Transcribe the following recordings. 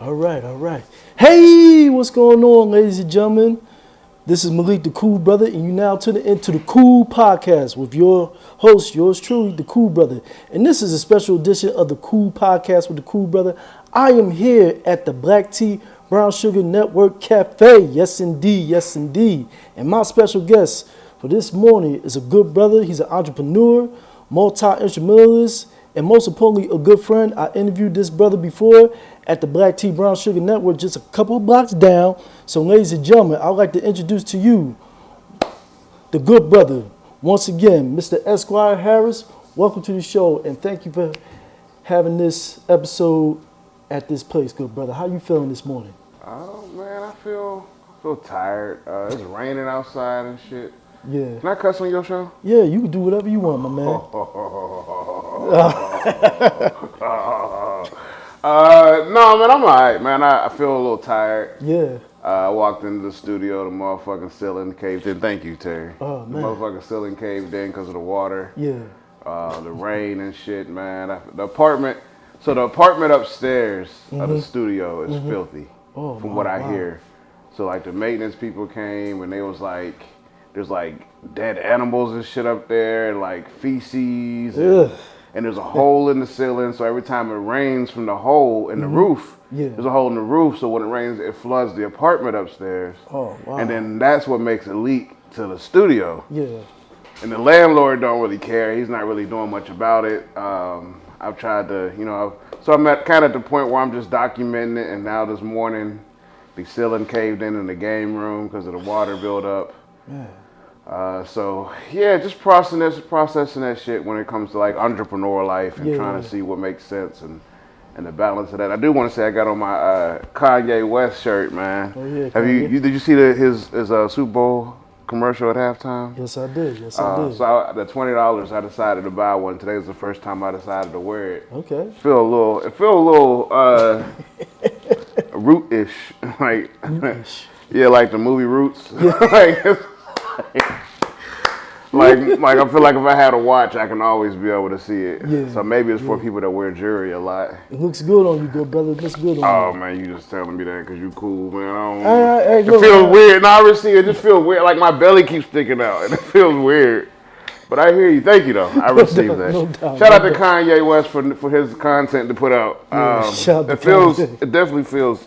All right, all right. Hey, what's going on, ladies and gentlemen? This is Malik, the Cool Brother, and you now tune into the Cool Podcast with your host, yours truly, the Cool Brother. And this is a special edition of the Cool Podcast with the Cool Brother. I am here at the Black Tea Brown Sugar Network Cafe. Yes, indeed. Yes, indeed. And my special guest for this morning is a good brother. He's an entrepreneur, multi-instrumentalist, and most importantly, a good friend. I interviewed this brother before at the Black Tea Brown Sugar Network just a couple of blocks down. So ladies and gentlemen, I'd like to introduce to you the good brother. Once again, Mr. Eszquire Harris, welcome to the show, and thank you for having this episode at this place, good brother. How you feeling this morning? Oh man, I feel tired. It's raining outside and shit. Yeah. Can I cuss on your show? Yeah, you can do whatever you want, my man. No, man, I'm alright, man. I feel a little tired. Yeah. I walked into the studio, the motherfucking ceiling caved in. Thank you, Terry. Oh, man. The motherfucking ceiling caved in because of the water. Yeah. The rain and shit, man. The apartment upstairs of the studio is filthy, from what I hear. So like the maintenance people came and they was like, there's like dead animals and shit up there, and like feces, and there's a hole in the ceiling. So every time it rains from the hole in the roof, there's a hole in the roof. So when it rains, it floods the apartment upstairs. Oh, wow. And then that's what makes it leak to the studio. Yeah. And the landlord don't really care. He's not really doing much about it. I've tried to, so I'm at kind of the point where I'm just documenting it. And now this morning, the ceiling caved in the game room because of the water buildup. Just processing that shit when it comes to like entrepreneur life and trying to see what makes sense and the balance of that. I do want to say I got on my Kanye West shirt, man. Oh yeah. Did you see his Super Bowl commercial at halftime? Yes, I did. So the $20, I decided to buy one. Today was the first time I decided to wear it. Okay. It feel a little root-ish, like yeah, like the movie Roots. like I feel like if I had a watch, I can always be able to see it. Yeah. So maybe it's for people that wear jewelry a lot. It looks good on you, good brother. It looks good on you. Oh man, you just telling me that because you cool, man. It feels weird. No, I receive it. Just feels weird. Like my belly keeps sticking out, and it feels weird. But I hear you. Thank you, though. I received that. No doubt, shout out to Kanye West for his content to put out. It definitely feels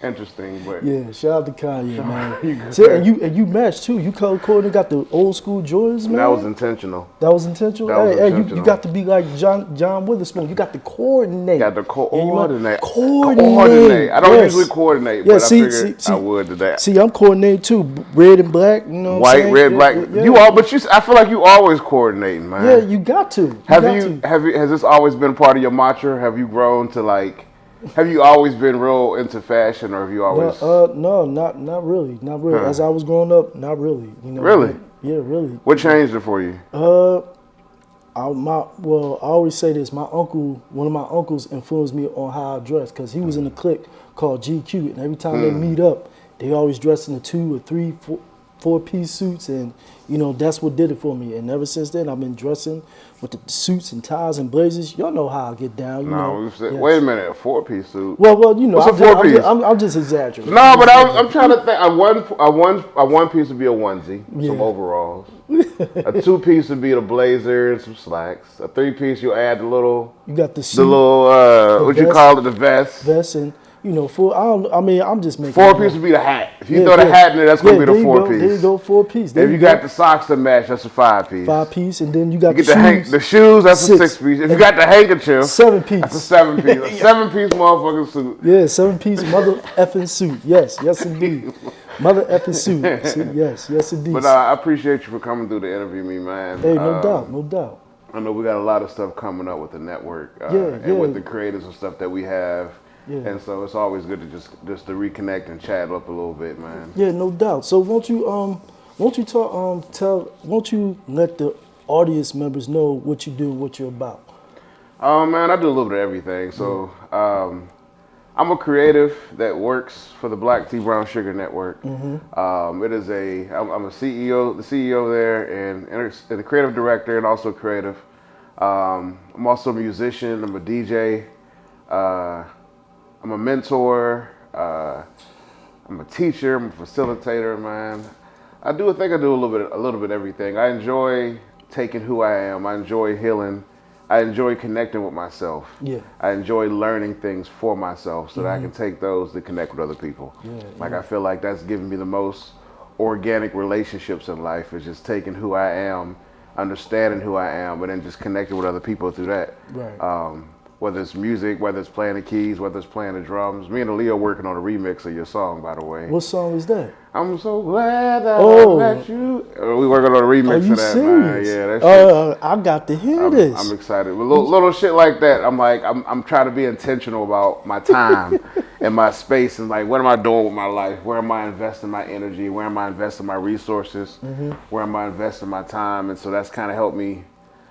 interesting, but yeah, shout out to Kanye, man. So, and you matched too. You color-coded, got the old school Jordans, man. That was intentional. You got to be like John Witherspoon. You got to coordinate. Coordinate. I don't usually coordinate, but I figured I would today. See, I'm coordinating too. Red and black, you know. White, red, black. I feel like you always coordinating, man. Yeah, you got to. Has this always been part of your mantra? Have you grown to like? Have you always been real into fashion, or have you always? No, not really. Huh. As I was growing up, not really. Really? Yeah, really. What changed it for you? I always say this. One of my uncles influenced me on how I dress because he was in a clique called GQ, and every time they meet up, they always dress in the 2 or 3, 4-piece suits, and that's what did it for me. And ever since then, I've been dressing with the suits and ties and blazers. Y'all know how I get down. Wait a minute, a 4-piece suit. Well, what's a 4-piece? I'm just exaggerating. No, but I'm trying to think. A one piece would be a onesie, some overalls. A 2-piece would be the blazer and some slacks. A 3-piece, you add the little. You got the suit. You call it, the vest. Vest and. I'm just making. 4-piece would be the hat. If you throw the hat in there, that's going to be the 4-piece. There you go, 4-piece. If you got the socks to match, that's a 5-piece. 5-piece, and then you got the shoes. The shoes, that's a 6-piece. If you got the handkerchief, 7-piece. That's a 7-piece. A 7-piece motherfucking suit. Yeah, 7-piece mother effing suit. Yes, indeed. Mother effing suit. Yes, indeed. But I appreciate you for coming through to interview me, man. Hey, no doubt. I know we got a lot of stuff coming up with the network and with the creators and stuff that we have. Yeah. And so it's always good to just to reconnect and chat up a little bit, man. Yeah, no doubt. So won't you let the audience members know what you do and what you're about? Man, I do a little bit of everything. So I'm a creative that works for the Black Tea Brown Sugar Network. Mm-hmm. I'm a CEO, the CEO there, and a creative director, and also creative. I'm also a musician. I'm a DJ. I'm a mentor. I'm a teacher. I'm a facilitator, man. I think I do a little bit of everything. I enjoy taking who I am. I enjoy healing. I enjoy connecting with myself. Yeah. I enjoy learning things for myself so that I can take those to connect with other people. I feel like that's given me the most organic relationships in life, is just taking who I am, understanding who I am, but then just connecting with other people through that. Right. Whether it's music, whether it's playing the keys, whether it's playing the drums. Me and Aaliyah working on a remix of your song, by the way. What song is that? I'm so glad that I met you. We working on a remix of that, serious? man. Yeah, that shit. I got to hear this. I'm excited. With little shit like that, I'm trying to be intentional about my time and my space, and like, what am I doing with my life? Where am I investing my energy? Where am I investing my resources? Where am I investing my time? And so that's kind of helped me,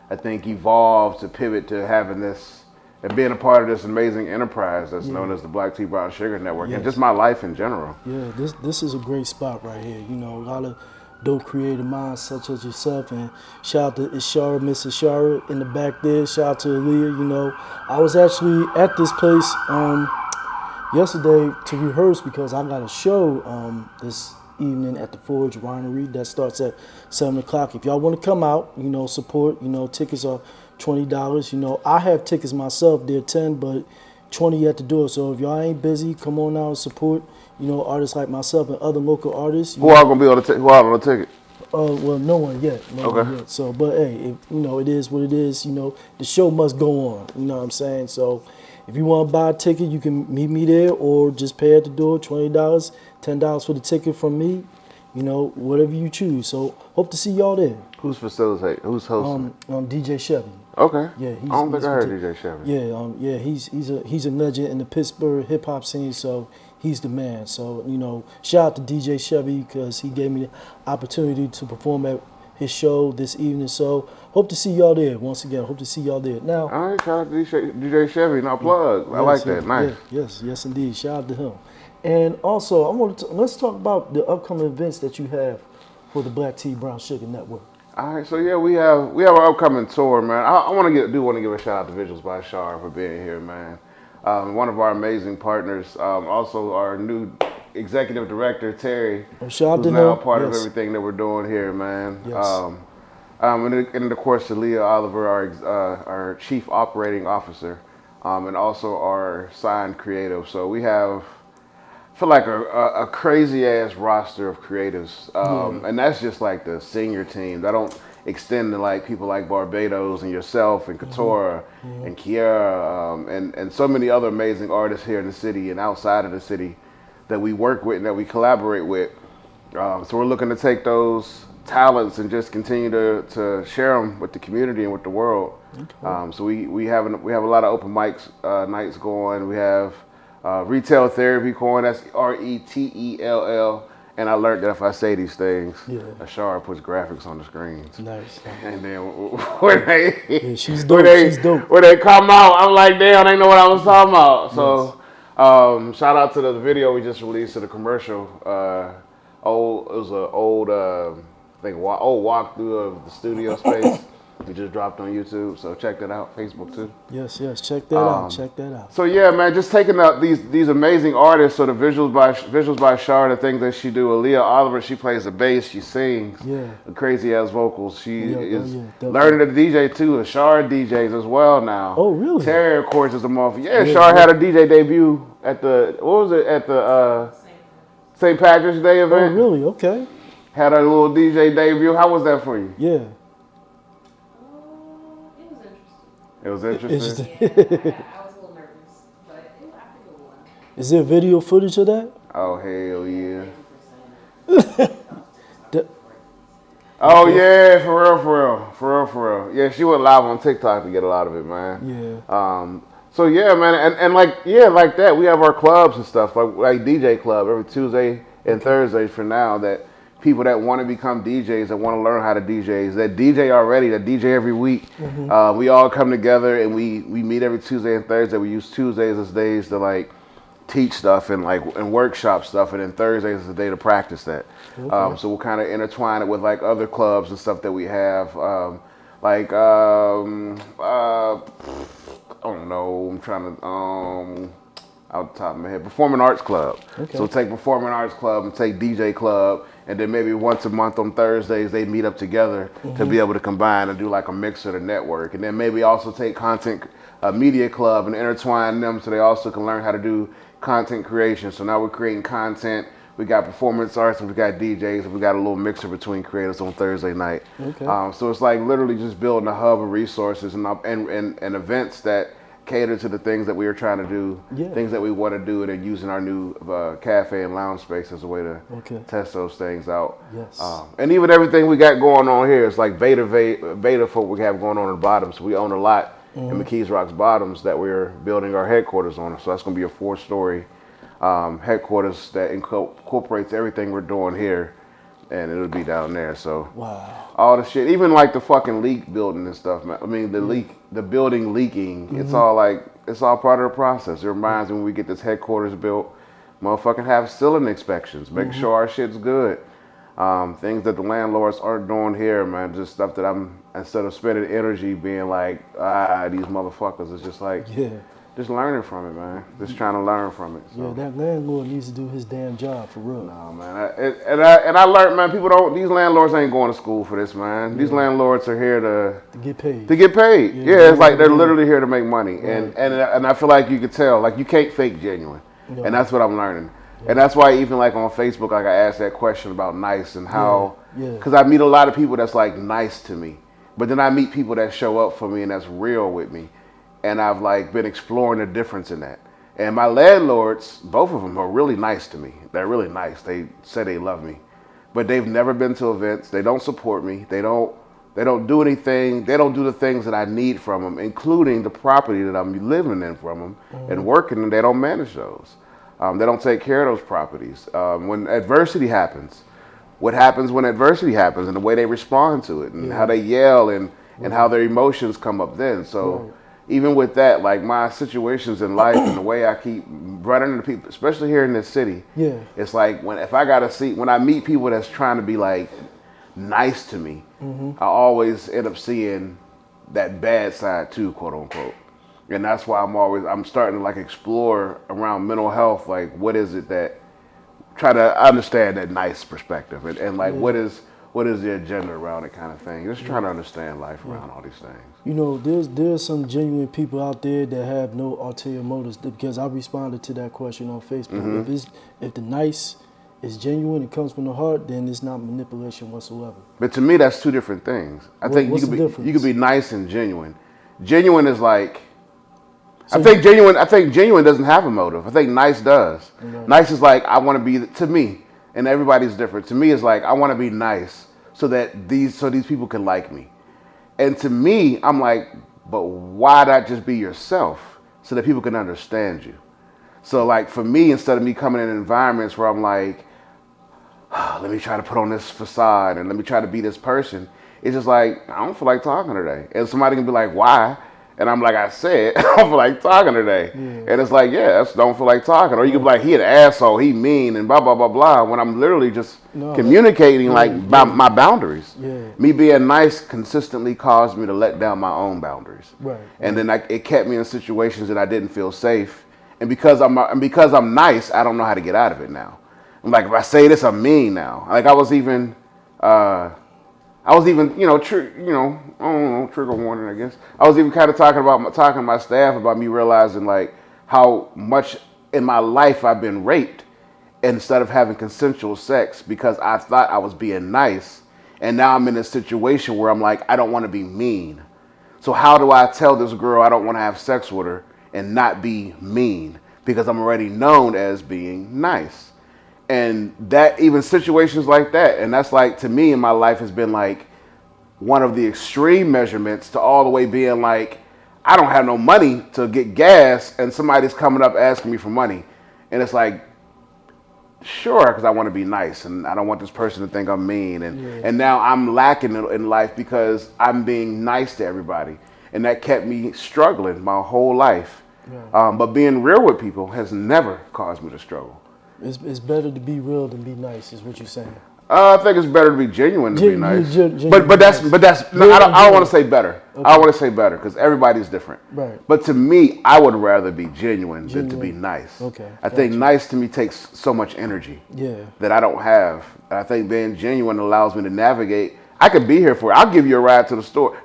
I think, evolve to pivot to having this and being a part of this amazing enterprise that's known as the Black Tea Brown Sugar Network, and just my life in general. Yeah, this is a great spot right here. You know, a lot of dope creative minds such as yourself, and shout out to Ishara, Miss Ishara in the back there. Shout out to Aaliyah. You know, I was actually at this place yesterday to rehearse because I got a show this evening at the Forge Winery that starts at 7 o'clock. If y'all want to come out, you know, support, you know, tickets are $20. You know, I have tickets myself, they're 10, but 20 at the door. So if y'all ain't busy, come on out and support, you know, artists like myself and other local artists. Who all gonna be on the who all on the ticket? Well, no one yet. No one yet. So, but hey, you know, it is what it is. You know, the show must go on. You know what I'm saying? So, if you want to buy a ticket, you can meet me there, or just pay at the door, $20, $10 for the ticket from me. You know, whatever you choose. So, hope to see y'all there. Who's facilitating? Who's hosting? DJ Chevy. Okay. Yeah, I don't think I heard DJ Chevy. Yeah, he's a legend in the Pittsburgh hip hop scene, so he's the man. So, you know, shout out to DJ Chevy because he gave me the opportunity to perform at his show this evening. So, hope to see y'all there. Once again, hope to see y'all there. Now, all right, shout out to DJ Chevy. Now plug. I like that. Nice. Yes, indeed. Shout out to him. And also, let's talk about the upcoming events that you have for the Black Tea Brown Sugar Network. All right, so yeah, we have our upcoming tour, man. I want to give a shout out to Visuals by Shar for being here, man. One of our amazing partners, also our new executive director Terry, who's now part of everything that we're doing here, man. Yes. And of course, Aaliyah Oliver, our chief operating officer, and also our signed creative. So we have, I feel like a crazy ass roster of creatives, and that's just like the senior team. I don't extend to like people like Barbados and yourself and Katora and Kiera and so many other amazing artists here in the city and outside of the city that we work with and that we collaborate with. So we're looking to take those talents and just continue to share them with the community and with the world. Okay. So we have a lot of open mics nights going. We have Retail Therapy Coin, that's RETELL, and I learned that if I say these things, Ashara puts graphics on the screens. Nice. And then when they, she's dope. When they come out, I'm like, damn, they know what I was talking about. So, shout out to the video we just released, to the commercial. It was an old walkthrough of the studio space. We just dropped on YouTube, so check that out. Facebook too. Yes, check that out. So yeah, man, just taking out these amazing artists. So the visuals by Shar, the things that she do. Aaliyah Oliver, she plays the bass, she sings. Yeah. The crazy ass vocals. She is learning to DJ too. Shar DJs as well now. Oh really? Terry, of course, is a motherfucker. Yeah, Shar had a DJ debut at the St. Patrick's Day event. Oh really? Okay. Had a little DJ debut. How was that for you? Yeah. It was interesting. Yeah, I was a little nervous, but I think it went well. Is there video footage of that? Oh hell yeah! Oh yeah, for real. Yeah, she went live on TikTok to get a lot of it, man. Yeah. So yeah, man, and like that, we have our clubs and stuff like DJ Club every Tuesday and Thursday for now. That people that want to become DJs, that want to learn how to DJs, that DJ already, that DJ every week. Mm-hmm. We all come together and we meet every Tuesday and Thursday. We use Tuesdays as days to like teach stuff and workshop stuff, and then Thursdays is the day to practice that. Okay. So we'll kind of intertwine it with like other clubs and stuff that we have. I don't know. I'm trying to. out the top of my head. Performing Arts Club. Okay. So take Performing Arts Club and take DJ Club, and then maybe once a month on Thursdays they meet up together to be able to combine and do like a mix of the network. And then maybe also take Content Media Club and intertwine them so they also can learn how to do content creation. So now we're creating content. We got performance arts and we got DJs and we got a little mixer between creators on Thursday night. Okay. So it's like literally just building a hub of resources and events that cater to the things that we are trying to do, things that we want to do, and then using our new cafe and lounge space as a way to test those things out. Yes. And even everything we got going on here is like beta for what we have going on in the bottom. So we own a lot in McKees Rock's bottoms that we're building our headquarters on. So that's going to be a 4-story headquarters that incorporates everything we're doing here, and it'll be down there. So all the shit, even like the fucking leak building and stuff, man. I mean the building leaking, it's all part of the process. It reminds me when we get this headquarters built, motherfucking have ceiling inspections, make sure our shit's good. Things that the landlords aren't doing here, man, just stuff that I'm, instead of spending energy being like, these motherfuckers, it's just like, just learning from it, man. Just trying to learn from it. So. Yeah, that landlord needs to do his damn job for real. No, man. I learned, man. These landlords ain't going to school for this, man. These landlords are here to get paid. To get paid. Yeah, it's like they're literally here to make money, and I feel like you could tell, like you can't fake genuine, and that's what I'm learning. And that's why even like on Facebook, like I asked that question about nice and how, because I meet a lot of people that's like nice to me, but then I meet people that show up for me and that's real with me. And I've like been exploring the difference in that. And my landlords, both of them are really nice to me. They're really nice. They say they love me, but they've never been to events. They don't support me. They don't do anything. They don't do the things that I need from them, including the property that I'm living in from them and working, and they don't manage those. They don't take care of those properties. When adversity happens, what happens when adversity happens and the way they respond to it and how they yell and how their emotions come up then. So even with that, like my situations in life and the way I keep running into people, especially here in this city, it's like when I meet people that's trying to be like nice to me, I always end up seeing that bad side too, quote unquote. And that's why I'm starting to like explore around mental health, like what is it that, try to understand that nice perspective and like what is the agenda around it kind of thing. Just trying to understand life around all these things. You know, there's some genuine people out there that have no ulterior motives, because I responded to that question on Facebook. If the nice is genuine, it comes from the heart, then it's not manipulation whatsoever. But to me, that's two different things. I think you could be nice and genuine. Genuine is like, so I think genuine doesn't have a motive. I think nice does. Right. Nice is like, I want to be, to me, and everybody's different. To me, it's like, I want to be nice so that these people can like me. And to me, I'm like, but why not just be yourself so that people can understand you? So like for me, instead of me coming in environments where I'm like, let me try to put on this facade and let me try to be this person, it's just like, I don't feel like talking today. And somebody can be like, why? And I'm like, I said, I don't feel like talking today. And it's like, I don't feel like talking. Or you can be like, he an asshole, he mean, and blah, blah, blah, blah. When I'm literally just communicating my boundaries. Me being nice consistently caused me to let down my own boundaries. And then it kept me in situations that I didn't feel safe. And because I'm nice, I don't know how to get out of it now. I'm like, if I say this, I'm mean now. Like I was even, trigger warning, I guess. I was even kind of talking to my staff about me realizing like how much in my life I've been raped instead of having consensual sex because I thought I was being nice. And now I'm in a situation where I'm like, I don't want to be mean. So how do I tell this girl I don't want to have sex with her and not be mean? Because I'm already known as being nice. And that, even situations like that, and that's like, to me in my life has been like one of the extreme measurements to all the way being like, I don't have no money to get gas and somebody's coming up asking me for money. And it's like, sure, because I want to be nice and I don't want this person to think I'm mean. And now I'm lacking in life because I'm being nice to everybody. And that kept me struggling my whole life. But being real with people has never caused me to struggle. It's better to be real than be nice, is what you're saying. I think it's better to be genuine than be nice. But I don't want to say better. I don't want to say better because everybody's different. Right. But to me, I would rather be genuine than to be nice. Okay. I think nice to me takes so much energy. Yeah. That I don't have. And I think being genuine allows me to navigate. I could be here for it. I'll give you a ride to the store.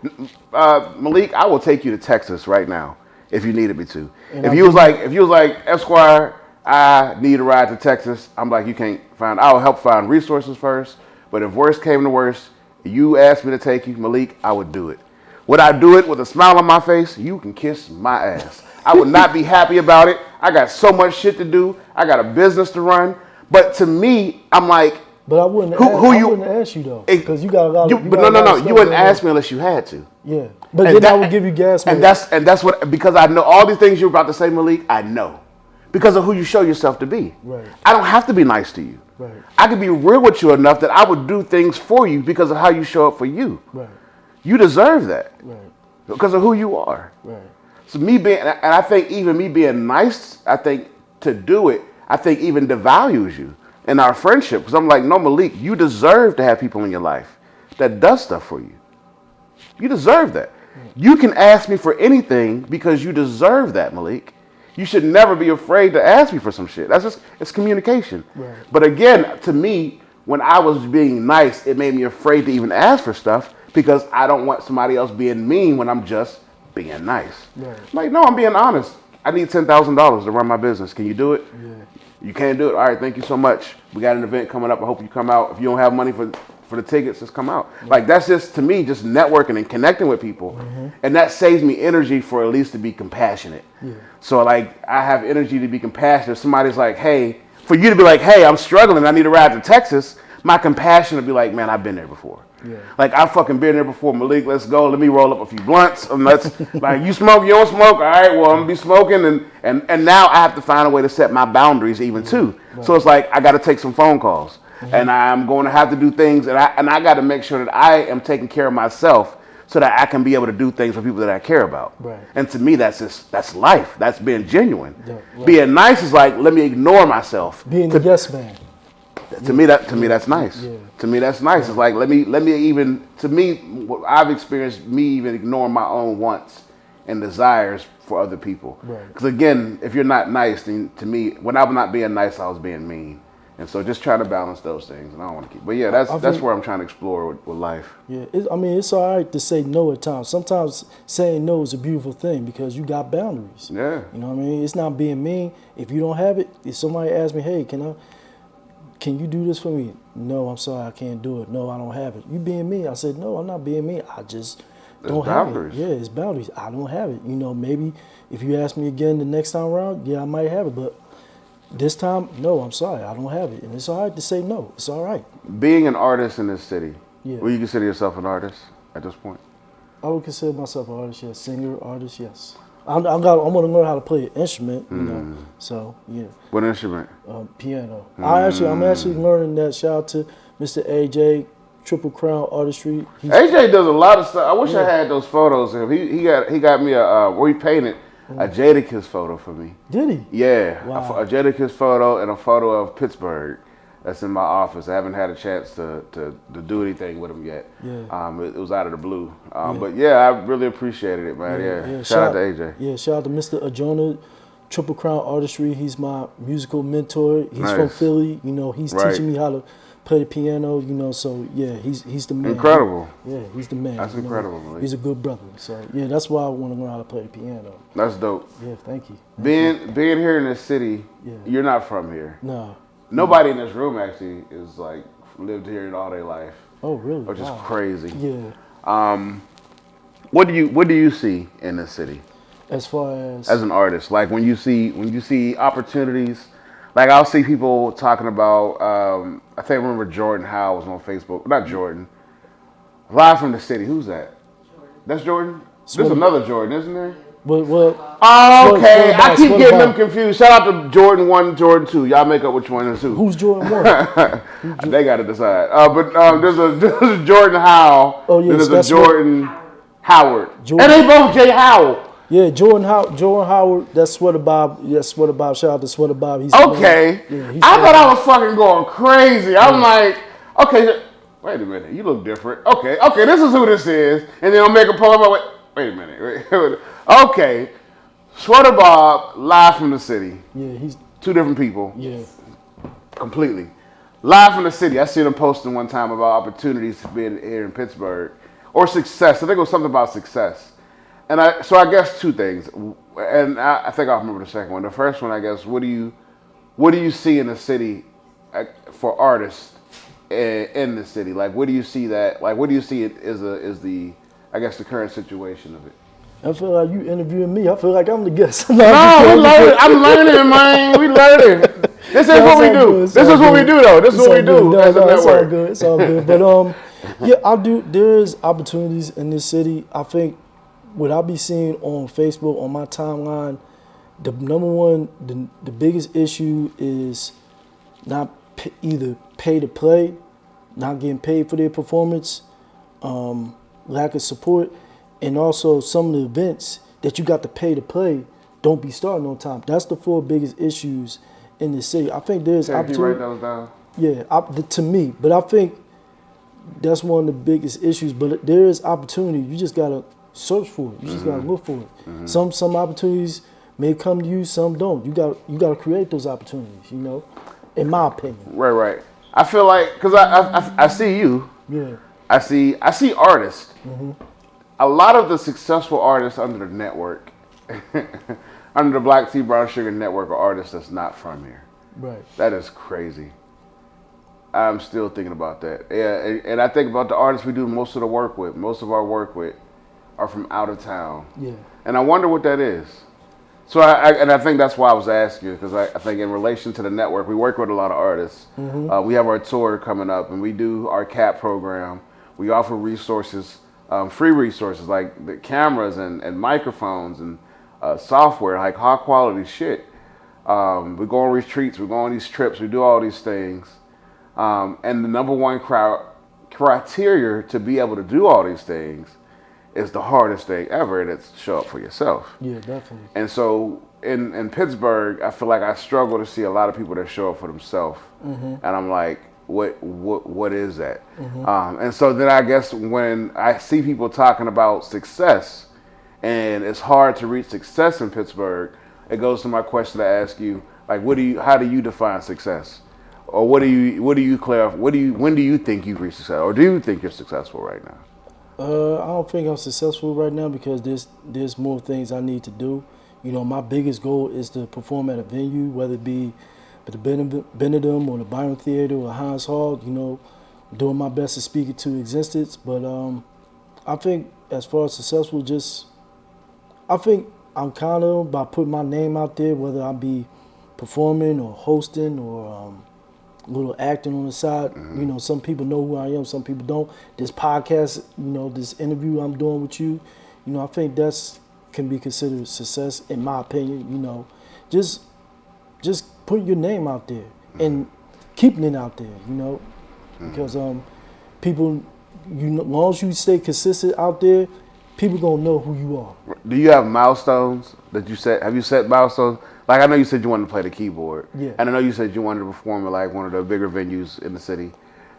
Malik, I will take you to Texas right now if you needed me to. If you was like, Eszquire, I need a ride to Texas, I'm like, you can't find. I'll help find resources first. But if worst came to worst, you asked me to take you, Malik, I would do it. Would I do it with a smile on my face? You can kiss my ass. I would not be happy about it. I got so much shit to do. I got a business to run. But to me, I'm like, but I wouldn't ask you though, because you got a lot. No. You wouldn't ask me unless you had to. Yeah, but then I would give you gas money. And that's what, because I know all these things you're about to say, Malik. I know because of who you show yourself to be. Right. I don't have to be nice to you. Right. I could be real with you enough that I would do things for you because of how you show up for you. Right. You deserve that. Right. Because of who you are. Right. So me being, and I think even me being nice, I think to do it, I think even devalues you in our friendship. Because I'm like, no, Malik, you deserve to have people in your life that does stuff for you. You deserve that. You can ask me for anything because you deserve that, Malik. You should never be afraid to ask me for some shit. That's just, it's communication. Right. But again, to me, when I was being nice, it made me afraid to even ask for stuff because I don't want somebody else being mean when I'm just being nice. Right. Like, no, I'm being honest. I need $10,000 to run my business. Can you do it? Yeah. You can't do it. All right, thank you so much. We got an event coming up. I hope you come out. If you don't have money for the tickets, just come out. Yeah. Like, that's just, to me, just networking and connecting with people. Mm-hmm. And that saves me energy for at least to be compassionate. Yeah. So, like, I have energy to be compassionate. If somebody's like, hey, for you to be like, hey, I'm struggling. I need a ride to Texas. My compassion would be like, man, I've been there before. Yeah. Like, I've fucking been there before. Malik, let's go. Let me roll up a few blunts. Like, you smoke, you don't smoke. All right, well, I'm going to be smoking. And now I have to find a way to set my boundaries even too. Right. So it's like, I got to take some phone calls. Mm-hmm. And I'm going to have to do things. And I got to make sure that I am taking care of myself so that I can be able to do things for people that I care about. Right. And to me, that's life. That's being genuine. Yeah, right. Being nice is like, let me ignore myself. Being the yes man. To me, that's nice. Yeah. To me, that's nice. Yeah. It's like, let me even, to me, what I've experienced, me even ignoring my own wants and desires for other people. Because again, if you're not nice, then to me, when I'm not being nice, I was being mean. And so just trying to balance those things, and I don't want to keep. But yeah, that's where I'm trying to explore with life. Yeah, it's all right to say no at times. Sometimes saying no is a beautiful thing because you got boundaries. Yeah. You know what I mean? It's not being mean. If you don't have it, if somebody asks me, hey, can you do this for me? No, I'm sorry, I can't do it. No, I don't have it. You being mean? I said, no, I'm not being mean. I just don't have it. Yeah, it's boundaries. I don't have it. You know, maybe if you ask me again the next time around, yeah, I might have it. But this time, no, I'm sorry, I don't have it. And it's all right to say no. It's all right. Being an artist in this city, will you consider yourself an artist at this point? I would consider myself an artist, yes. Singer, artist, yes. I'm going to learn how to play an instrument, you know. So, yeah. What instrument? Piano. I'm actually learning that. Shout out to Mr. AJ, Triple Crown Artistry. AJ does a lot of stuff. I wish I had those photos of him. He got me where he painted a Jadakiss photo for me. Did he? Yeah. Wow. A Jadakiss photo and a photo of Pittsburgh. That's in my office. I haven't had a chance to do anything with him yet. Yeah. It was out of the blue. But yeah, I really appreciated it, man. Yeah. Shout out to AJ. Yeah, shout out to Mr. Ajona, Triple Crown Artistry. He's my musical mentor. He's from Philly. You know, he's teaching me how to play the piano. You know, so yeah, he's the man. Incredible. He's the man. That's incredible, man. He's a good brother. So yeah, that's why I want to learn how to play the piano. That's dope. Yeah, thank you. Being here in this city, you're not from here. No. Nobody in this room actually is like lived here all their life. Oh, really? Which is crazy. Yeah. What do you see in this city? As far as an artist, like when you see opportunities, like I'll see people talking about. I think I remember Jordan Howe was on Facebook. Not Jordan. Live from the city. Who's that? Jordan. That's Jordan. There's another Jordan, isn't there? Okay, I keep getting them confused. Shout out to Jordan 1, Jordan 2. Y'all make up which one is who. Who's Jordan 1? They got to decide. But there's a Jordan Howe. Oh, yes. There's a Jordan Howard. And they both Jay Howell. Yeah, Jordan Howard. That's Sweater Bob. Yeah, Sweater Bob. Shout out to Sweater Bob. He's okay. I thought I was fucking going crazy. I'm like, okay, wait a minute. You look different. Okay, this is who this is. And then I'll make a poem about Wait a minute. Okay. Sweater Bob, live from the city. Yeah, he's two different people. Yeah. Completely. Live from the city. I seen him posting one time about opportunities to be here in Pittsburgh. Or success. I think it was something about success. And I guess two things. And I think I'll remember the second one. The first one, I guess, what do you see in the city for artists in the city? Like, what do you see is the I guess the current situation of it? I feel like you interviewing me. I feel like I'm the guest. No, I'm learning, man. We learning. This is what we do. This is what we do, though. This is what we do as a network. It's all good. But yeah, there is opportunities in this city. I think what I be seeing on Facebook, on my timeline, the number one, the biggest issue is not either pay to play, not getting paid for their performance, lack of support, and also some of the events that you got to pay to play don't be starting on time. That's the four biggest issues in the city. I think there's opportunity. Can you write those down? Yeah, to me. But I think that's one of the biggest issues. But there is opportunity. You just gotta search for it. You just gotta look for it. Mm-hmm. Some opportunities may come to you, some don't. You gotta create those opportunities. You know, in my opinion. Right. I feel like because I see you. Yeah. I see artists. Mm-hmm. A lot of the successful artists under the network, under the Black Tea Brown Sugar Network, are artists that's not from here. Right. That is crazy. I'm still thinking about that. Yeah, and I think about the artists we do most of our work with are from out of town. Yeah. And I wonder what that is. So I think that's why I was asking, because I think in relation to the network, we work with a lot of artists. Mm-hmm. We have our tour coming up, and we do our CAP program. We offer resources, free resources like the cameras and microphones and software, like high quality shit. We go on retreats, we go on these trips, we do all these things. And the number one criteria to be able to do all these things is the hardest thing ever, and it's show up for yourself. Yeah, definitely. And so in Pittsburgh, I feel like I struggle to see a lot of people that show up for themselves. Mm-hmm. And I'm like, what is that? Mm-hmm. And so then I guess when I see people talking about success, and it's hard to reach success in Pittsburgh, it goes to my question to ask you, like, how do you define success? Or when do you think you've reached success? Or do you think you're successful right now? I don't think I'm successful right now because there's more things I need to do. You know, my biggest goal is to perform at a venue, whether it be at the Benedum or the Byron Theater or Heinz Hall. You know, doing my best to speak it to existence. But I think as far as successful, I think I'm kind of by putting my name out there, whether I be performing or hosting or a little acting on the side. Mm-hmm. You know, some people know who I am, some people don't. This podcast, you know, this interview I'm doing with you, you know, I think that's can be considered success in my opinion. You know, just putting your name out there and keeping it out there. You know, because people, you know, as long as you stay consistent out there, people gonna know who you are. Do you have milestones that you set? Have you set milestones? Like, I know you said you wanted to play the keyboard. Yeah. And I know you said you wanted to perform at like one of the bigger venues in the city.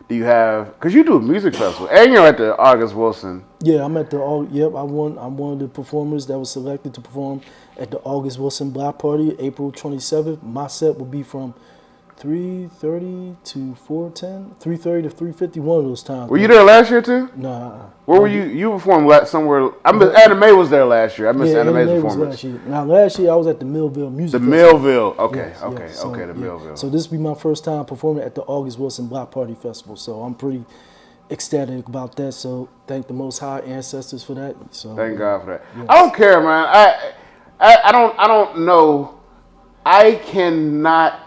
Do you have, because you do a music festival and you're at the August Wilson. Yeah, I'm one of the performers that was selected to perform at the August Wilson Block Party, April 27th. My set will be from 3:30 to 4:10, 3:30 to 3:50, one of those times. Were you there last year too? Nah. Where were you? You performed somewhere. Anime May was there last year. I missed Anime May's performance. Last year I was at the Millville Music Festival. Millville. Okay, yes, okay, yes. So, okay, the Millville. So this will be my first time performing at the August Wilson Block Party Festival. So I'm pretty ecstatic about that. So thank the Most High ancestors for that. So thank God for that. Yes. I don't care, man. I don't know. I cannot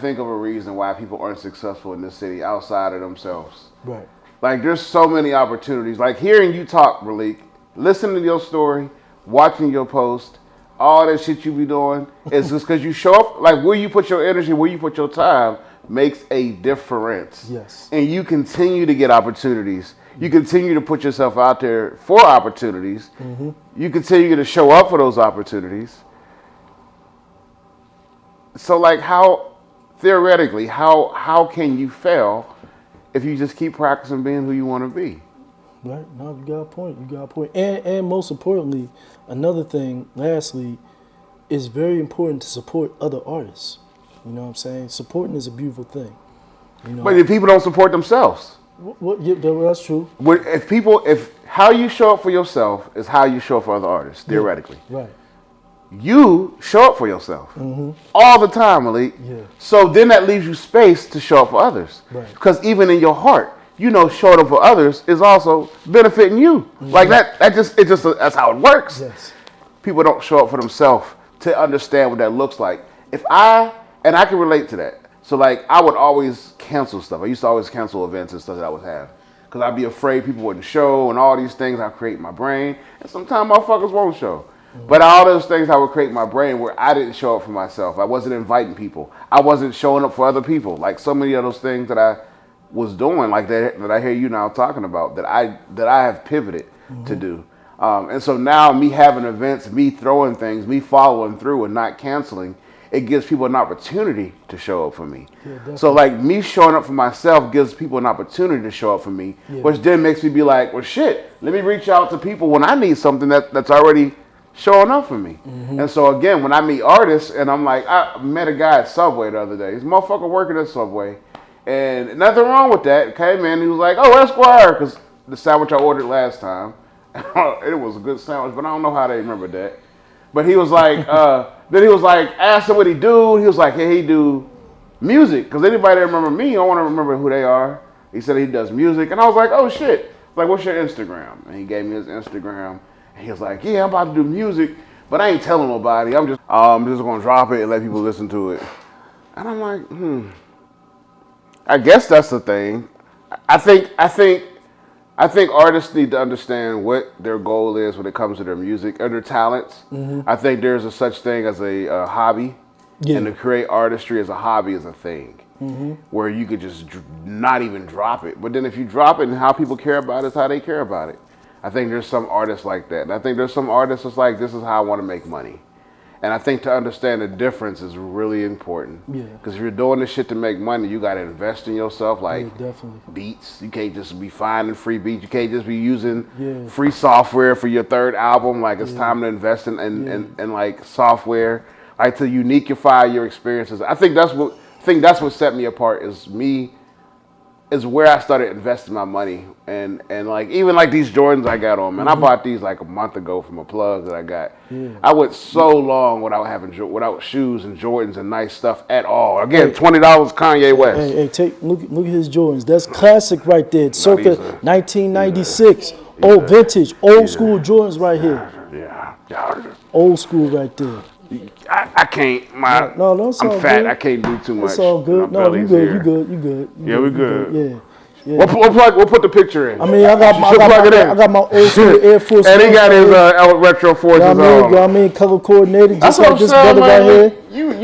think of a reason why people aren't successful in this city outside of themselves. Right. Like, there's so many opportunities. Like, hearing you talk, Malik, listening to your story, watching your post, all that shit you be doing, is just because you show up. Like, where you put your energy, where you put your time, makes a difference. Yes. And you continue to get opportunities. You continue to put yourself out there for opportunities. Mm-hmm. You continue to show up for those opportunities. So, like, theoretically, how can you fail if you just keep practicing being who you want to be? Right. No, you got a point. You got a point. And most importantly, another thing, lastly, it's very important to support other artists. You know what I'm saying? Supporting is a beautiful thing. You know, But if people don't support themselves, yeah, that's true. if how you show up for yourself is how you show up for other artists, theoretically. Yeah, right. You show up for yourself all the time, Malik. Yeah. So then that leaves you space to show up for others. Right. Because even in your heart, you know, showing up for others is also benefiting you. Like that's how it works. Yes. People don't show up for themselves to understand what that looks like. I can relate to that. So like I would always cancel stuff. I used to always cancel events and stuff that I would have. Because I'd be afraid people wouldn't show and all these things I create in my brain. And sometimes motherfuckers won't show. But all those things I would create in my brain where I didn't show up for myself. I wasn't inviting people. I wasn't showing up for other people. Like so many of those things that I was doing, like that I hear you now talking about, that I have pivoted to do. And so now me having events, me throwing things, me following through and not canceling, it gives people an opportunity to show up for me. Yeah, so like me showing up for myself gives people an opportunity to show up for me, which then makes me be like, well shit, let me reach out to people when I need something that's already showing up for me. And so again, when I meet artists and I'm like, I met a guy at Subway the other day. This motherfucker working at Subway. And nothing wrong with that. Came in, he was like, oh, Eszquire, because the sandwich I ordered last time, it was a good sandwich, but I don't know how they remembered that. But he was like, then he was like, asked him what he do. He was like, hey, he do music. Because anybody that remember me, I want to remember who they are. He said he does music. And I was like, oh, shit. Like, what's your Instagram? And he gave me his Instagram. And he was like, yeah, I'm about to do music, but I ain't telling nobody. I'm just going to drop it and let people listen to it. And I'm like, I guess that's the thing. I think artists need to understand what their goal is when it comes to their music and their talents. I think there's a such thing as a hobby, and to create artistry as a hobby is a thing where you could just not even drop it. But then if you drop it and how people care about it is how they care about it. I think there's some artists like that. And I think there's some artists that's like, this is how I want to make money. And I think to understand the difference is really important. Yeah. Because if you're doing this shit to make money, you got to invest in yourself, like beats. You can't just be finding free beats. You can't just be using free software for your third album. Like it's time to invest in like software, like to uniqueify your experiences. I think that's what set me apart is where I started investing my money. And like even like these Jordans I got on, man. I bought these like a month ago from a plug that I got. I went so long without shoes and Jordans and nice stuff at all. Again, $20 Kanye West. Hey, look at his Jordans. That's classic right there. Circa 1996. Old vintage, old school Jordans right here. Yeah. Old school right there. I can't. No, it's all I'm fat. good. I can't do too much. It's all good. No, you good. Yeah, we good. Yeah. We'll put the picture in. I mean, I got my old school Air Force. And he got his retro forces on. I mean, color coordinated. Just like this brother right here.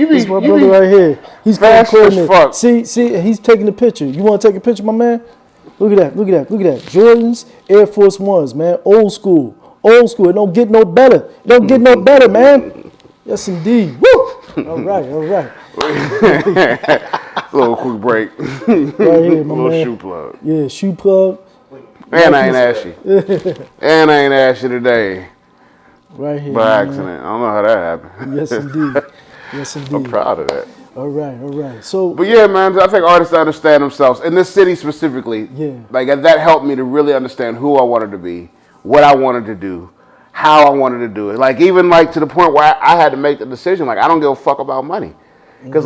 This my brother right here. He's color coordinated. See, he's taking the picture. You want to take a picture, my man? Look at that. Jordans, Air Force Ones, man. Old school. It don't get no better. Man. Yes, indeed. Woo! All right. A little quick break. Right here, my man. Shoe plug. Yeah, shoe plug. And I ain't asked you today. Right here. By accident. I don't know how that happened. Yes, indeed. I'm proud of that. All right. So, but yeah, man, I think artists understand themselves in this city specifically. Yeah. Like that helped me to really understand who I wanted to be, what I wanted to do, how I wanted to do it. Like even like to the point where I had to make the decision. Like I don't give a fuck about money. Because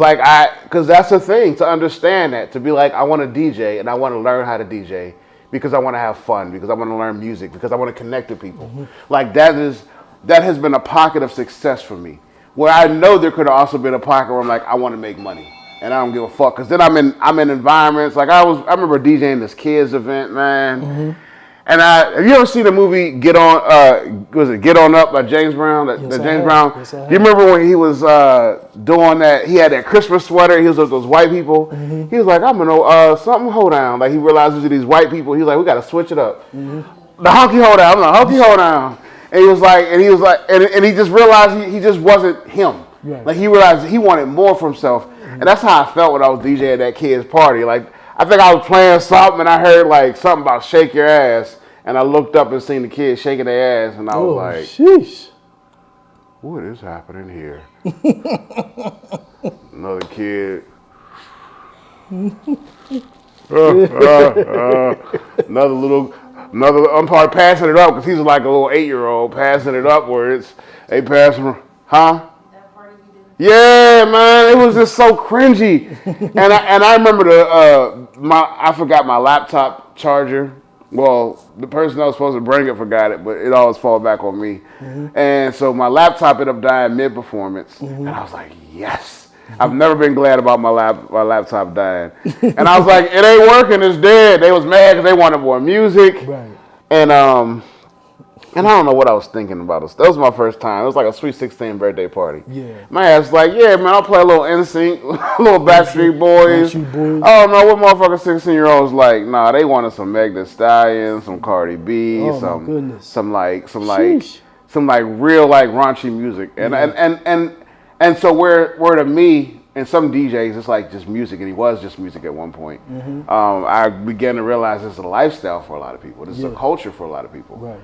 that's the thing, to understand that, to be like, I want to DJ and I want to learn how to DJ because I want to have fun, because I want to learn music, because I want to connect with people. Like that has been a pocket of success for me, where I know there could have also been a pocket where I'm like, I want to make money and I don't give a fuck. Because then I'm in environments, like I remember DJing this kids event, man. And have you ever seen the movie Get On Up by James Brown? James Brown. Yes, do you remember when he was doing that? He had that Christmas sweater. He was with those white people. He was like, I'm gonna something hold down. Like he realizes these white people. He was like, we gotta switch it up. The honky hold down. I'm like, honky hold down. And he just realized he just wasn't him. Right. Like he realized he wanted more for himself. And that's how I felt when I was DJing at that kid's party. Like I think I was playing something and I heard like something about shake your ass. And I looked up and seen the kids shaking their ass, and I was like, sheesh. What is happening here? Another kid. Another umpire passing it up because he's like a little 8-year-old passing it upwards. They passing, huh? That party we did. Yeah, man, it was just so cringy. And I remember I forgot my laptop charger. Well, the person that was supposed to bring it forgot it, but it always falls back on me. And so my laptop ended up dying mid-performance, and I was like, yes. I've never been glad about my laptop dying. And I was like, it ain't working, it's dead. They was mad because they wanted more music. Right. And I don't know what I was thinking about. That was my first time. It was like a Sweet 16 birthday party. Yeah. My ass was like, yeah, man, I'll play a little NSYNC, a little Backstreet Boys. Oh, no, what motherfucking 16-year-olds like? Nah, they wanted some Meg Thee Stallion, some Cardi B, some real like raunchy music. And so where to me and some DJs, it's like just music, and he was just music at one point. I began to realize this is a lifestyle for a lot of people. This is a culture for a lot of people. Right.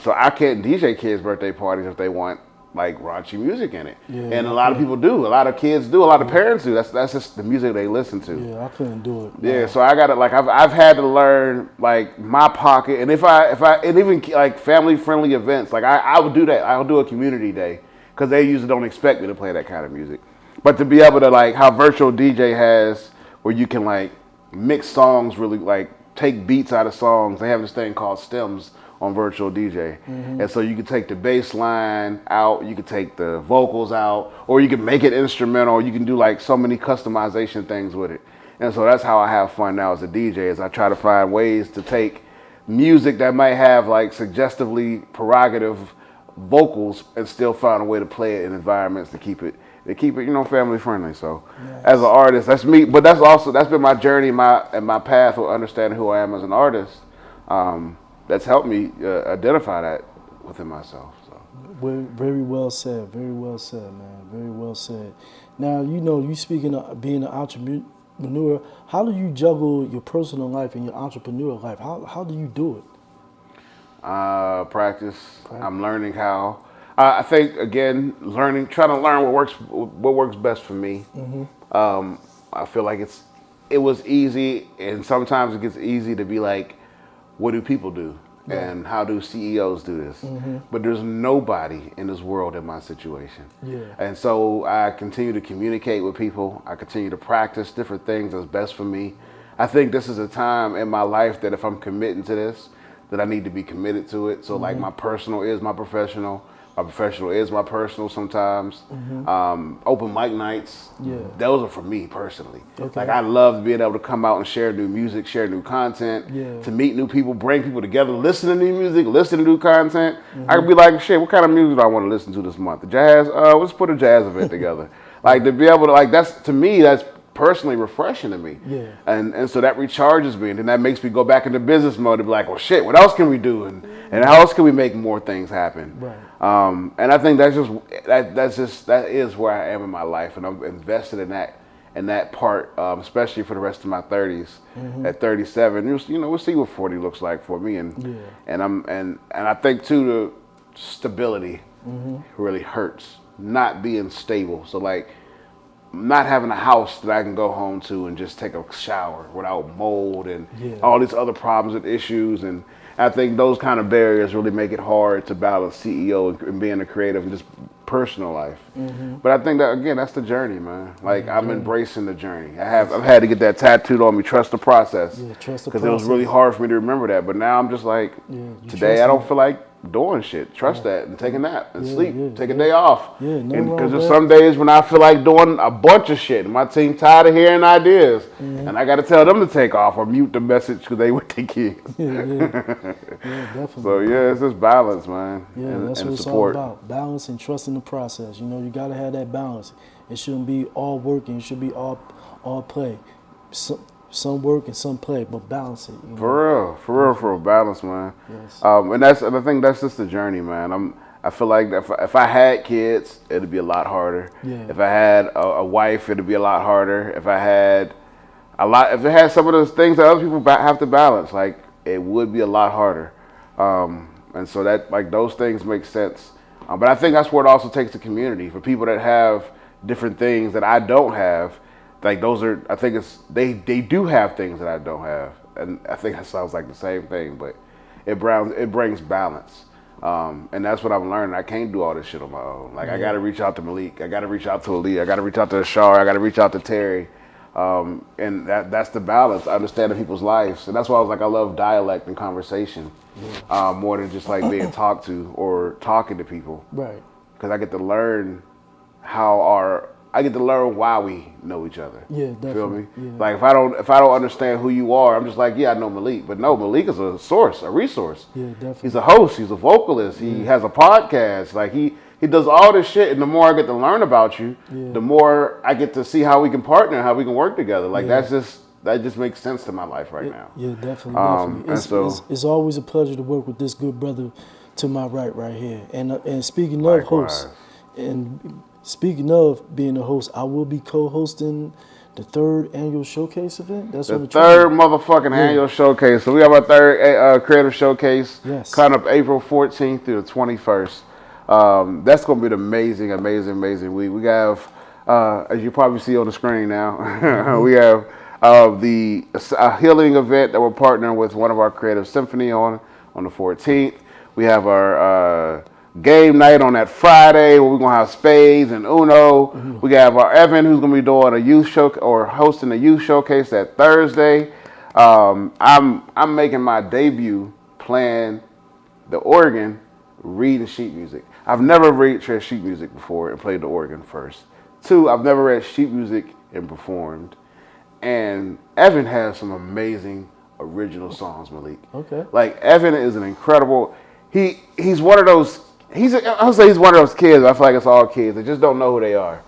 So I can't DJ kids' birthday parties if they want like raunchy music in it. Yeah, and a lot of people do. A lot of kids do. A lot of parents do. That's just the music they listen to. Yeah, I couldn't do it. Yeah, so I gotta like I've had to learn like my pocket, and if I and even like family friendly events, like I would do that. I'll do a community day because they usually don't expect me to play that kind of music. But to be able to like how virtual DJ has where you can like mix songs, really like take beats out of songs. They have this thing called stems on virtual DJ. And so you can take the bass line out, you can take the vocals out, or you can make it instrumental. You can do like so many customization things with it. And so that's how I have fun now as a DJ, is I try to find ways to take music that might have like suggestively prerogative vocals and still find a way to play it in environments to keep it, family friendly. So as an artist, that's me, but that's been my journey, and my path of understanding who I am as an artist. That's helped me identify that within myself. So. Very well said. Very well said, man. Very well said. Now, you speaking of being an entrepreneur, how do you juggle your personal life and your entrepreneur life? How do you do it? Practice. I'm learning how. I think again, trying to learn what works best for me. I feel like it was easy, and sometimes it gets easy to be like, what do people do? And how do CEOs do this? But there's nobody in this world in my situation. And so I continue to communicate with people. I continue to practice different things that's best for me. I think this is a time in my life that if I'm committing to this, that I need to be committed to it. So like my personal is my professional. My professional is my personal sometimes. Open mic nights, those are for me personally. Like I love being able to come out and share new music, share new content, to meet new people, bring people together, listen to new music, listen to new content. I could be like, shit, what kind of music do I want to listen to this month? The jazz? Let's put a jazz event together. Like to be able to, like, that's, to me, that's personally refreshing to me. And so that recharges me, and then that makes me go back into business mode to be like, well shit, what else can we do? And how else can we make more things happen? And I think that is where I am in my life, and I'm invested in that part, especially for the rest of my 30s. At 37, we'll see what 40 looks like for me, and I think too the stability really hurts, not being stable. So like, not having a house that I can go home to and just take a shower without mold and all these other problems and issues. And I think those kind of barriers really make it hard to balance CEO and being a creative and just personal life. But I think that, again, that's the journey, man. Like, I'm embracing the journey. I've had to get that tattooed on me, trust the process. Because it was really hard for me to remember that. But now I'm just like, today I don't feel like doing shit. Trust that and take a nap and sleep. Take a day off. Because there's some days when I feel like doing a bunch of shit. And my team tired of hearing ideas. And I got to tell them to take off or mute the message because they with their kids. Definitely. So, it's just balance, man. And that's what it's all about. Balance and trusting the process. You got to have that balance. It shouldn't be all work and it should be all play. Some work and some play, but balance it. For real, balance, man. And I think that's just the journey, man. I feel like if I had kids, it'd be a lot harder. If I had a wife, it'd be a lot harder. If it had some of those things that other people have to balance, like, it would be a lot harder. And so that like those things make sense. But I think that's where it also takes the community for people that have different things that I don't have. Like those are, I think it's they do have things that I don't have, and I think that sounds like the same thing, but it brings balance. And that's what I'm learning. I can't do all this shit on my own. Like I got to reach out to Malik. I got to reach out to Ali. I got to reach out to Ashar. I got to reach out to Terry. And that's the balance, understanding people's lives. And that's why I was like, I love dialect and conversation more than just like being talked to or talking to people. Right. Because I get to learn why we know each other. Yeah, definitely. Feel me? Yeah. Like if I don't understand who you are, I'm just like, yeah, I know Malik. But no, Malik is a source, a resource. Yeah, definitely. He's a host, he's a vocalist, he has a podcast. Like he does all this shit, and the more I get to learn about you, the more I get to see how we can partner, how we can work together. Like that just makes sense to my life right now. Yeah, definitely. It's always a pleasure to work with this good brother to my right here. And speaking of hosts, and speaking of being a host, I will be co-hosting the 3rd annual showcase event. That's the on the 3rd motherfucking annual showcase. So we have our 3rd creative showcase coming up April 14th through the 21st. That's going to be an amazing week. We have, as you probably see on the screen now, we have the healing event that we're partnering with one of our creative symphony on the 14th. We have our game night on that Friday where we're going to have spades and Uno. We have our Evan who's going to be doing a youth show or hosting a youth showcase that Thursday. I'm making my debut playing the organ, reading sheet music. I've never read sheet music before and played the organ first. 2, I've never read sheet music and performed. And Evan has some amazing original songs, Malik. Okay. Like Evan is an incredible. He's one of those. I'll say he's one of those kids. I feel like it's all kids. They just don't know who they are.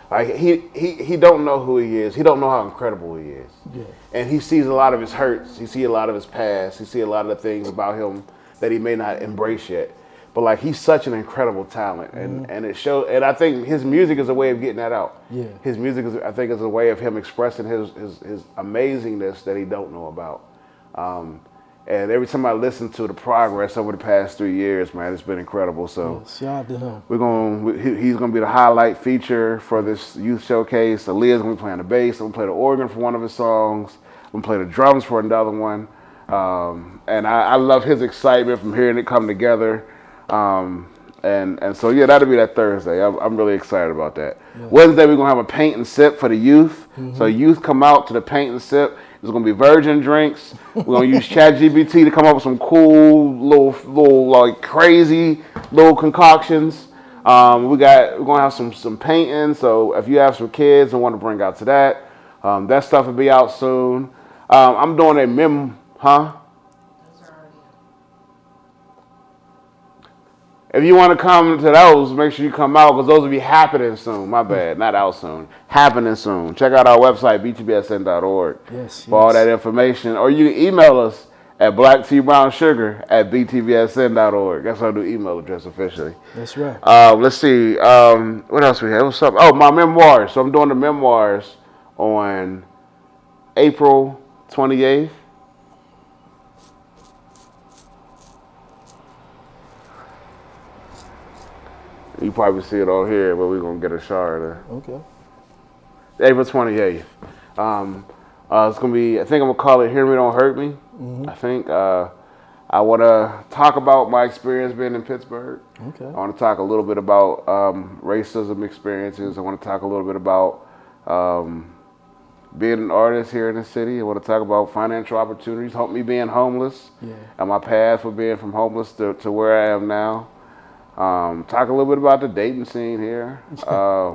Like he don't know who he is. He don't know how incredible he is. Yeah. And he sees a lot of his hurts. He sees a lot of his past. He sees a lot of the things about him that he may not embrace yet. But like he's such an incredible talent, and it shows. And I think his music is a way of getting that out. Yeah. His music is, I think, is a way of him expressing his amazingness that he don't know about. And every time I listen to the progress over the past 3 years, man, it's been incredible. So shout out to him. He's gonna be the highlight feature for this youth showcase. Aaliyah's gonna be playing the bass. I'm gonna play the organ for one of his songs. I'm gonna play the drums for another one. And I love his excitement from hearing it come together. And so yeah, that'll be that Thursday. I'm really excited about that. Yeah. Wednesday we're gonna have a paint and sip for the youth. So youth come out to the paint and sip. There's gonna be virgin drinks. We're gonna use ChatGPT to come up with some cool little like crazy little concoctions. We're gonna have some painting. So if you have some kids and want to bring out to that stuff will be out soon. I'm doing a If you want to come to those, make sure you come out because those will be happening soon. My bad, not out soon. Happening soon. Check out our website, btbsn.org for all that information. Or you can email us at blacktbrownssugar@btbsn.org. That's our new email address officially. That's right. Let's see. What else we have? What's up? Oh, my memoirs. So I'm doing the memoirs on April 28th. You probably see it on here, but we're going to get a shower there. Okay. April 28th. It's going to be, I think I'm going to call it Hear Me Don't Hurt Me. I think I want to talk about my experience being in Pittsburgh. Okay. I want to talk a little bit about racism experiences. I want to talk a little bit about being an artist here in the city. I want to talk about financial opportunities, me being homeless, and my path for being from homeless to where I am now. Talk a little bit about the dating scene here. I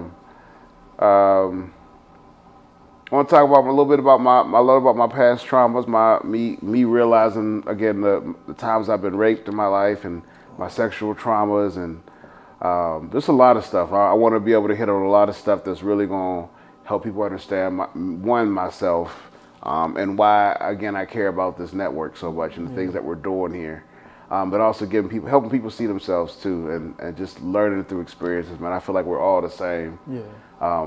want to talk about a little bit about my past traumas, me realizing again the times I've been raped in my life and my sexual traumas, and there's a lot of stuff. I want to be able to hit on a lot of stuff that's really going to help people understand myself, and why again I care about this network so much and the things that we're doing here. But also helping people see themselves too, and just learning through experiences, man. I feel like we're all the same. Yeah.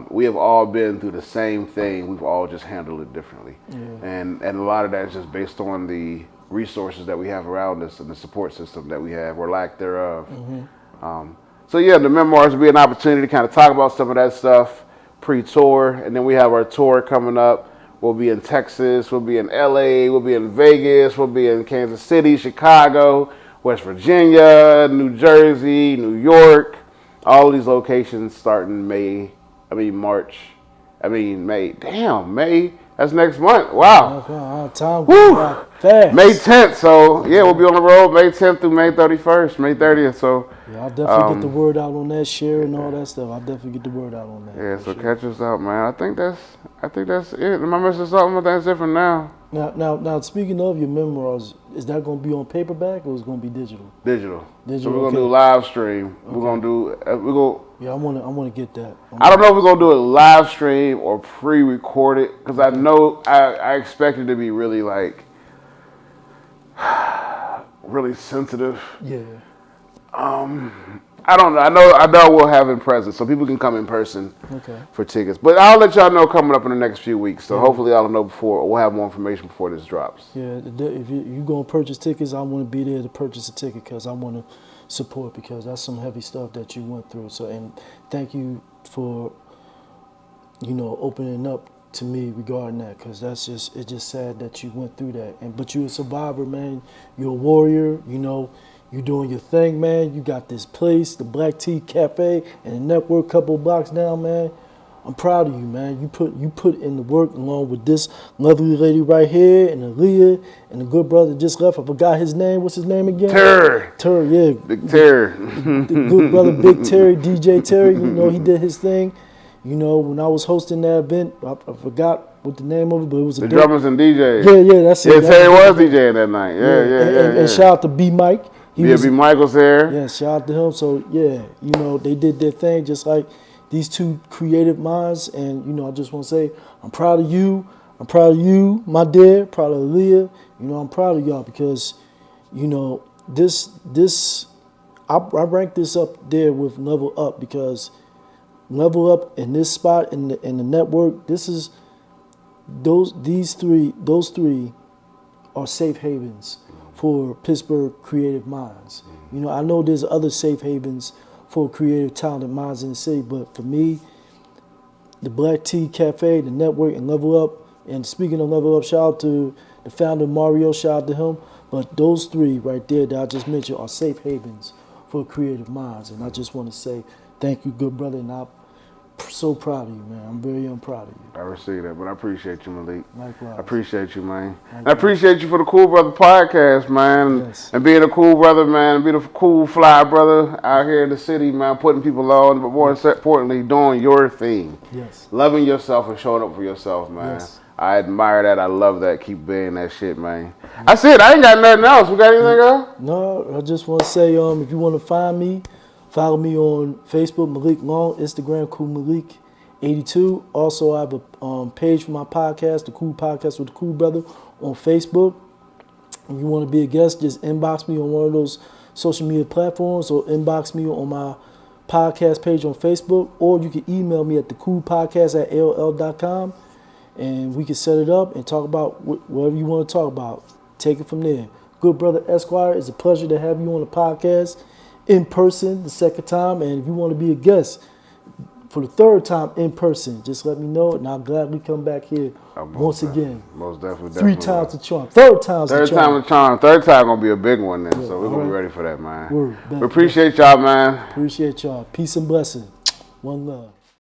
We have all been through the same thing. We've all just handled it differently. Yeah. And a lot of that is just based on the resources that we have around us and the support system that we have or lack thereof. So yeah, the memoirs will be an opportunity to kind of talk about some of that stuff pre-tour, and then we have our tour coming up. We'll be in Texas, we'll be in LA, we'll be in Vegas, we'll be in Kansas City, Chicago, West Virginia, New Jersey, New York. All these locations starting May. May. That's next month. Wow. Time Woo! fast. May 10th. So yeah, we'll be on the road May 10th through May 31st, May 30th. So yeah, I'll definitely get the word out on that, share and all that stuff. I'll definitely get the word out on that. Yeah, so catch us out, man. I think that's it. Am I missing something? I think that's it for now. Now, speaking of your memoirs, is that going to be on paperback or is it going to be digital? Digital. So we're gonna do live stream. We're gonna do. Yeah, I want to get that. I don't know if we're gonna do a live stream or pre-record it because I know I expect it to be really like really sensitive. Yeah. I don't know. I know we'll have in presence, so people can come in person for tickets. But I'll let y'all know coming up in the next few weeks. So hopefully I'll know before, or we'll have more information before this drops. Yeah, if you're going to purchase tickets, I want to be there to purchase a ticket because I want to support, because that's some heavy stuff that you went through. So, and thank you for, opening up to me regarding that, because it's just sad that you went through that. But you're a survivor, man. You're a warrior, You're doing your thing, man. You got this place, the Black Tea Cafe, and the network, couple blocks down, man. I'm proud of you, man. You put in the work along with this lovely lady right here, and Aaliyah, and the good brother just left. I forgot his name. What's his name again? Terry, yeah. Big Terry. The good brother, Big Terry, DJ Terry. He did his thing. When I was hosting that event, I forgot what the name of it, but it was the drummers and DJs. Yeah, that's it. Yeah, Terry was DJing that night. Yeah. And shout out to B Mike. B Michael's there. Yeah, shout out to him. So yeah, they did their thing just like these two creative minds, and I just want to say I'm proud of you. I'm proud of you, my dear. Proud of Aaliyah. I'm proud of y'all because this I rank this up there with Level Up, because Level Up in this spot in the network. This is those three are safe havens for Pittsburgh creative minds. I know there's other safe havens for creative, talented minds in the city, but for me, the Black Tea Cafe, the network, and Level Up. And speaking of Level Up, shout out to the founder Mario, shout out to him. But those three right there that I just mentioned are safe havens for creative minds. And I just want to say thank you, good brother, and I'm so proud of you, man. I'm very proud of you. I receive that, but I appreciate you, Malik. Likewise. I appreciate you, man. And I appreciate you for the Coolbrother podcast, man. Yes. And being a cool brother, man. Being a cool fly brother out here in the city, man. Putting people on, but more importantly, doing your thing. Yes. Loving yourself and showing up for yourself, man. Yes. I admire that. I love that. Keep being that shit, man. I said I ain't got nothing else. We got anything else? No, I just want to say, if you want to find me, follow me on Facebook, Malik Long, Instagram, Cool Malik 82. Also, I have a page for my podcast, the Cool Podcast with the Cool Brother, on Facebook. If you want to be a guest, just inbox me on one of those social media platforms, or inbox me on my podcast page on Facebook, or you can email me at thecoolpodcast@aol.com, and we can set it up and talk about whatever you want to talk about. Take it from there. Good brother Eszquire, it's a pleasure to have you on the podcast in person the second time, and if you want to be a guest for the third time in person, just let me know, and I'll gladly come back here once again. Most definitely. 3 times the charm. Third time's the charm. Third time the charm. Third time gonna be a big one then, so we're gonna be ready for that, man. We appreciate y'all, man. Appreciate y'all. Peace and blessing. One love.